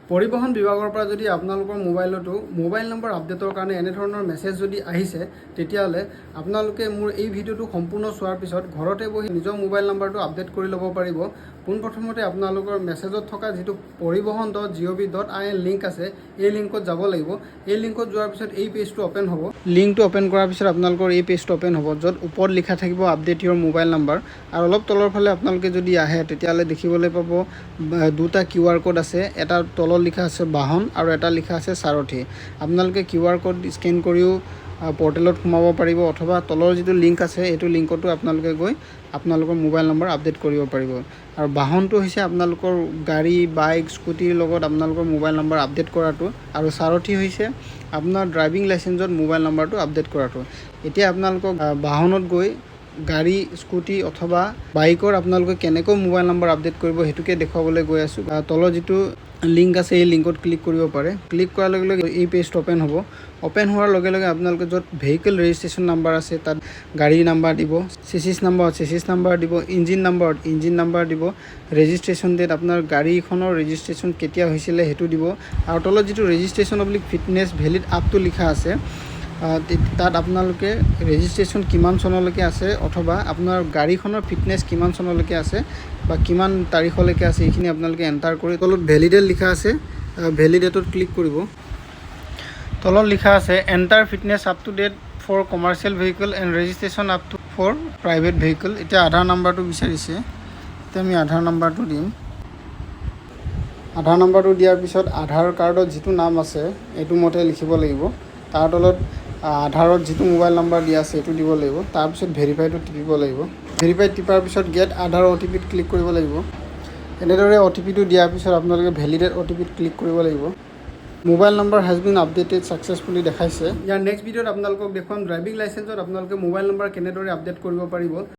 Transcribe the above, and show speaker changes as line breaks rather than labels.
পৰিবহণ বিভাগৰ পৰা যদি আপোনালোকৰ মোবাইল নম্বৰ আপডেটৰ কাৰণে এনে ধৰণৰ মেছেজ যদি আহিছে তেতিয়াহ'লে আপোনালোকে মোৰ এই ভিডিঅ'টো সম্পূৰ্ণ চোৱাৰ পিছত ঘৰতে বহি নিজৰ মোবাইল নম্বৰটো আপডেট কৰি ল'ব পাৰিব। পোনপ্ৰথমতে আপোনালোকৰ মেছেজত থকা যিটো পৰিবহণ.gov.in লিংক আছে এই লিংকত যাব লাগিব। এই লিংকত যোৱাৰ পিছত এই পেজটো অপেন হ'ব। লিংকটো অপেন কৰাৰ পিছত আপোনালোকৰ এই পেজটো অপেন হ'ব, য'ত ওপৰত লিখা থাকিব আপডেট ইয়ৰ মোবাইল নম্বৰ, আৰু অলপ তলৰ ফালে আপোনালোকে যদি আহে তেতিয়াহ'লে দেখিবলৈ পাব দুটা QR কোড আছে। এটা তলত লিখা আছে বাহন আৰু এটা লিখা আছে সাৰথি। আপোনালোকে QR কোড স্কেন কৰিও পৰ্টেলত সোমাব পাৰিব, অথবা তলৰ যিটো লিংক আছে এইটো লিংকতো আপোনালোকে গৈ আপোনালোকৰ মোবাইল নম্বৰ আপডেট কৰিব পাৰিব। আৰু বাহনটো হৈছে আপোনালোকৰ গাড়ী, বাইক, স্কুটিৰ লগত আপোনালোকৰ মোবাইল নম্বৰ আপডেট কৰাটো, আৰু সাৰথি হৈছে আপোনাৰ ড্ৰাইভিং লাইচেঞ্চত মোবাইল নম্বৰটো আপডেট কৰাটো। এতিয়া আপোনালোকক বাহনত গৈ গাড়ী, স্কুটি অথবা বাইকৰ আপোনালোকে কেনেকৈ মোবাইল নম্বৰ আপডেট কৰিব সেইটোকে দেখুৱাবলৈ গৈ আছোঁ। তলৰ যিটো লিংক আছে এই লিংকত ক্লিক কৰিব পাৰে। ক্লিক কৰাৰ লগে লগে এই পেজটো অপেন হ'ব। অপেন হোৱাৰ লগে লগে আপোনালোকে য'ত ভেহিকেল ৰেজিষ্ট্ৰেশ্যন নাম্বাৰ আছে তাত গাড়ীৰ নাম্বাৰ দিব, চেচিছ নাম্বাৰ দিব, ইঞ্জিন নাম্বাৰ দিব, ৰেজিষ্ট্ৰেশ্যন ডেট আপোনাৰ গাড়ীখনৰ ৰেজিষ্ট্ৰেশ্যন কেতিয়া হৈছিলে সেইটো দিব, আৰু তলত যিটো ৰেজিষ্ট্ৰেশ্যন ফিটনেছ ভেলিড আপটো লিখা আছে তাত আপোনালোকে ৰেজিষ্ট্ৰেশ্যন কিমান চনলৈকে আছে অথবা আপোনাৰ গাড়ীখনৰ ফিটনেছ কিমান চনলৈকে আছে বা কিমান তাৰিখলৈকে আছে এইখিনি আপোনালোকে এণ্টাৰ কৰি তলত ভেলিডেট লিখা আছে, ভেলিডেটত ক্লিক কৰিব। তলত লিখা আছে enter fitness up to date for commercial vehicle and registration up to for private vehicle. এতিয়া আধাৰ নাম্বাৰটো বিচাৰিছে, এতিয়া আমি আধাৰ নাম্বাৰটো দিম। আধাৰ নাম্বাৰটো দিয়াৰ পিছত আধাৰ কাৰ্ডত যিটো নাম আছে এইটো মতে লিখিব লাগিব। তাৰ তলত আধাৰত যিটো মোবাইল নম্বৰ দিয়া আছে সেইটো দিব লাগিব। তাৰপিছত ভেৰিফাইটো টিপিব লাগিব। ভেৰিফাইড টিপাৰ পিছত গেট আধাৰ OTPত ক্লিক কৰিব লাগিব। এনেদৰে OTPটো দিয়াৰ পিছত আপোনালোকে ভেলিডেট OTPত ক্লিক কৰিব লাগিব। Mobile number has been updated successfully দেখাইছে। ইয়াৰ নেক্সট ভিডিঅ'ত আপোনালোকক দেখুৱাম ড্ৰাইভিং লাইচেঞ্চত আপোনালোকে মোবাইল নম্বৰ কেনেদৰে আপডেট কৰিব পাৰিব।